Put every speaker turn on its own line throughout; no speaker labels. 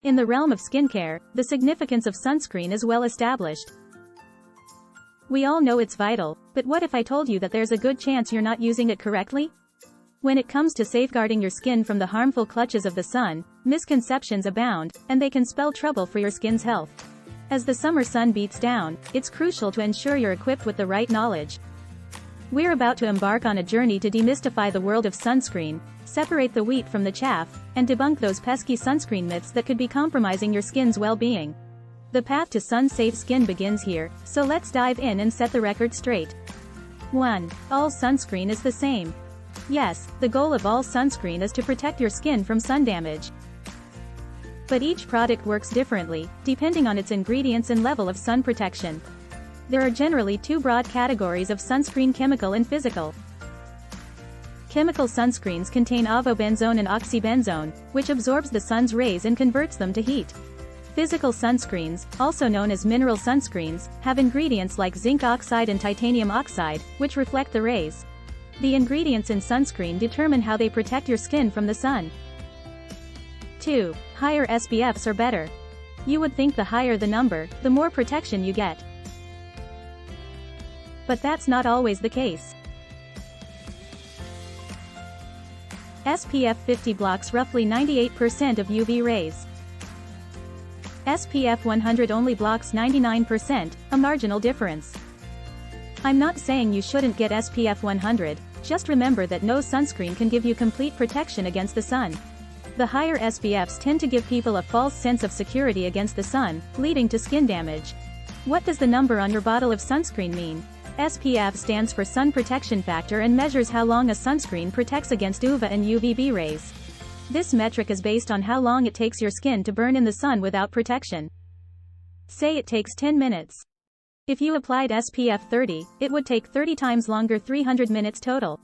In the realm of skincare, the significance of sunscreen is well established. We all know it's vital, but what if I told you that there's a good chance you're not using it correctly? When it comes to safeguarding your skin from the harmful clutches of the sun, misconceptions abound, and they can spell trouble for your skin's health. As the summer sun beats down, it's crucial to ensure you're equipped with the right knowledge. We're about to embark on a journey to demystify the world of sunscreen, separate the wheat from the chaff, and debunk those pesky sunscreen myths that could be compromising your skin's well-being. The path to sun-safe skin begins here, so let's dive in and set the record straight. 1. All sunscreen is the same. Yes, the goal of all sunscreen is to protect your skin from sun damage. But each product works differently, depending on its ingredients and level of sun protection. There are generally two broad categories of sunscreen: chemical and physical. Chemical sunscreens contain avobenzone and oxybenzone, which absorbs the sun's rays and converts them to heat. Physical sunscreens, also known as mineral sunscreens, have ingredients like zinc oxide and titanium oxide, which reflect the rays. The ingredients in sunscreen determine how they protect your skin from the sun. 2. Higher SPFs are better. You would think the higher the number, the more protection you get. But that's not always the case. SPF 50 blocks roughly 98% of UV rays. SPF 100 only blocks 99%, a marginal difference. I'm not saying you shouldn't get SPF 100, just remember that no sunscreen can give you complete protection against the sun. The higher SPFs tend to give people a false sense of security against the sun, leading to skin damage. What does the number on your bottle of sunscreen mean? SPF stands for Sun Protection Factor and measures how long a sunscreen protects against UVA and UVB rays. This metric is based on how long it takes your skin to burn in the sun without protection. Say it takes 10 minutes. If you applied SPF 30, it would take 30 times longer, 300 minutes total.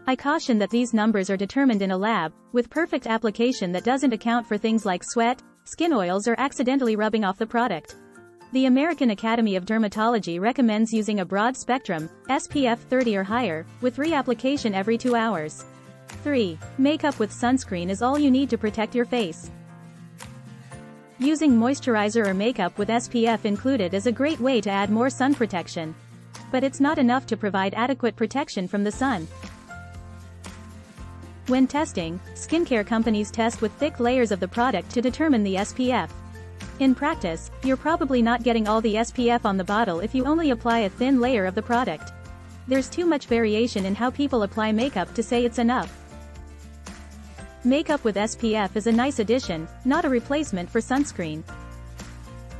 I caution that these numbers are determined in a lab, with perfect application that doesn't account for things like sweat, skin oils, or accidentally rubbing off the product. The American Academy of Dermatology recommends using a broad spectrum, SPF 30 or higher, with reapplication every 2 hours. 3. Makeup with sunscreen is all you need to protect your face. Using moisturizer or makeup with SPF included is a great way to add more sun protection. But it's not enough to provide adequate protection from the sun. When testing, skincare companies test with thick layers of the product to determine the SPF. In practice, you're probably not getting all the SPF on the bottle if you only apply a thin layer of the product. There's too much variation in how people apply makeup to say it's enough. Makeup with SPF is a nice addition, not a replacement for sunscreen.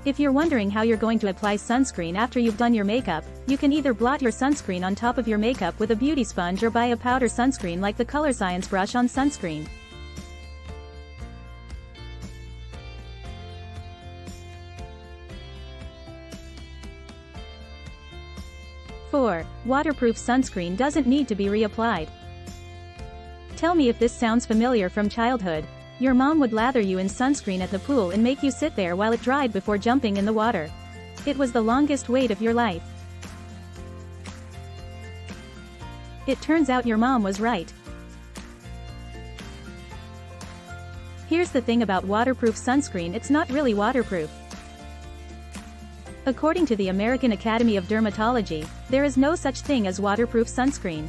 If you're wondering how you're going to apply sunscreen after you've done your makeup, you can either blot your sunscreen on top of your makeup with a beauty sponge or buy a powder sunscreen like the Color Science brush on sunscreen. Four. Waterproof sunscreen doesn't need to be reapplied. Tell me if this sounds familiar from childhood. Your mom would lather you in sunscreen at the pool and make you sit there while it dried before jumping in the water. It was the longest wait of your life. It turns out your mom was right. Here's the thing about waterproof sunscreen: it's not really waterproof. According to the American Academy of Dermatology, there is no such thing as waterproof sunscreen.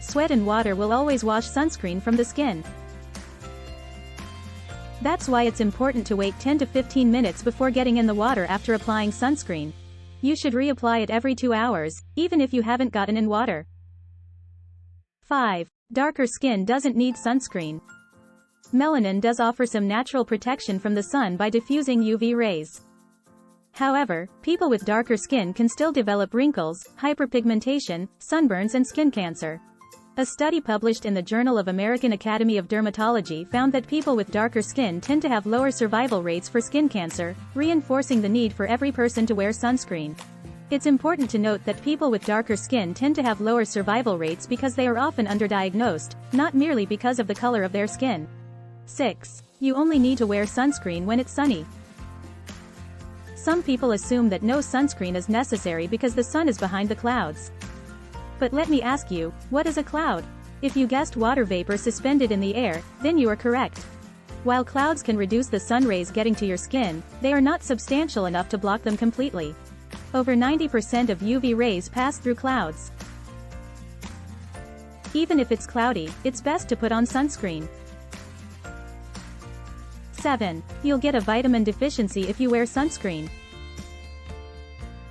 Sweat and water will always wash sunscreen from the skin. That's why it's important to wait 10 to 15 minutes before getting in the water after applying sunscreen. You should reapply it every 2 hours, even if you haven't gotten in water. 5. Darker skin doesn't need sunscreen. Melanin does offer some natural protection from the sun by diffusing UV rays. However, people with darker skin can still develop wrinkles, hyperpigmentation, sunburns, and skin cancer. A study published in the Journal of American Academy of Dermatology found that people with darker skin tend to have lower survival rates for skin cancer, reinforcing the need for every person to wear sunscreen. It's important to note that people with darker skin tend to have lower survival rates because they are often underdiagnosed, not merely because of the color of their skin. 6. You only need to wear sunscreen when it's sunny. Some people assume that no sunscreen is necessary because the sun is behind the clouds. But let me ask you, what is a cloud? If you guessed water vapor suspended in the air, then you are correct. While clouds can reduce the sun rays getting to your skin, they are not substantial enough to block them completely. Over 90% of UV rays pass through clouds. Even if it's cloudy, it's best to put on sunscreen. 7. You'll get a vitamin deficiency if you wear sunscreen.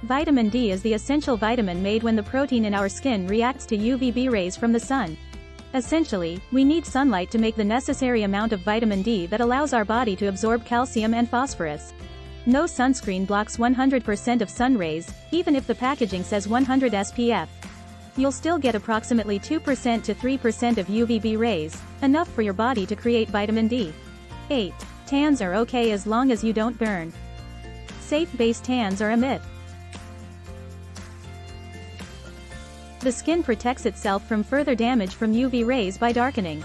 Vitamin D is the essential vitamin made when the protein in our skin reacts to UVB rays from the sun. Essentially, we need sunlight to make the necessary amount of vitamin D that allows our body to absorb calcium and phosphorus. No sunscreen blocks 100% of sun rays, even if the packaging says 100 SPF. You'll still get approximately 2% to 3% of UVB rays, enough for your body to create vitamin D. 8. Tans are okay as long as you don't burn. Safe base tans are a myth. The skin protects itself from further damage from UV rays by darkening.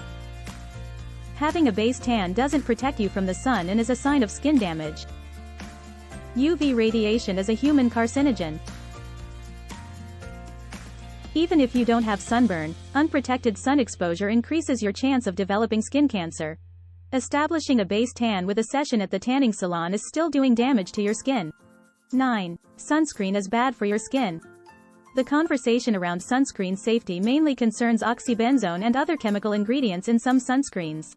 Having a base tan doesn't protect you from the sun and is a sign of skin damage. UV radiation is a human carcinogen. Even if you don't have sunburn, unprotected sun exposure increases your chance of developing skin cancer. Establishing a base tan with a session at the tanning salon is still doing damage to your skin. 9. Sunscreen is bad for your skin. The conversation around sunscreen safety mainly concerns oxybenzone and other chemical ingredients in some sunscreens.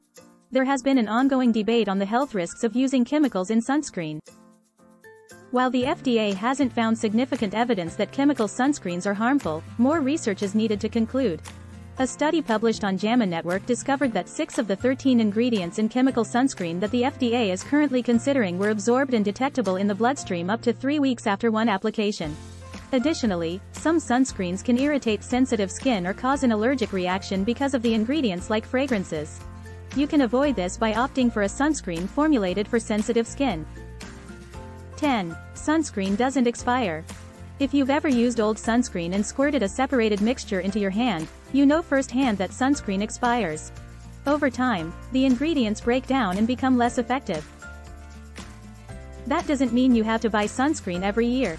There has been an ongoing debate on the health risks of using chemicals in sunscreen. While the FDA hasn't found significant evidence that chemical sunscreens are harmful, more research is needed to conclude. A study published on JAMA Network discovered that 6 of the 13 ingredients in chemical sunscreen that the FDA is currently considering were absorbed and detectable in the bloodstream up to 3 weeks after one application. Additionally, some sunscreens can irritate sensitive skin or cause an allergic reaction because of the ingredients like fragrances. You can avoid this by opting for a sunscreen formulated for sensitive skin. 10. Sunscreen doesn't expire. If you've ever used old sunscreen and squirted a separated mixture into your hand, you know firsthand that sunscreen expires. Over time, the ingredients break down and become less effective. That doesn't mean you have to buy sunscreen every year.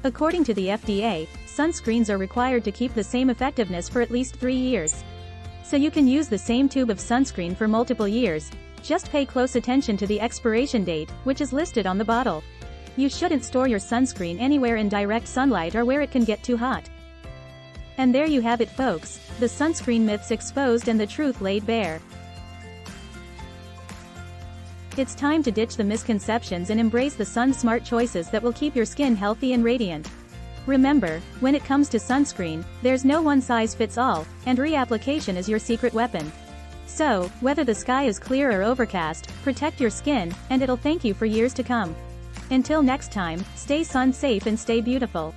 According to the FDA, sunscreens are required to keep the same effectiveness for at least 3 years. So you can use the same tube of sunscreen for multiple years. Just pay close attention to the expiration date, which is listed on the bottle. You shouldn't store your sunscreen anywhere in direct sunlight or where it can get too hot. And there you have it, folks, the sunscreen myths exposed and the truth laid bare. It's time to ditch the misconceptions and embrace the sun-smart choices that will keep your skin healthy and radiant. Remember, when it comes to sunscreen, there's no one-size-fits-all, and reapplication is your secret weapon. So, whether the sky is clear or overcast, protect your skin, and it'll thank you for years to come. Until next time, stay sun-safe and stay beautiful.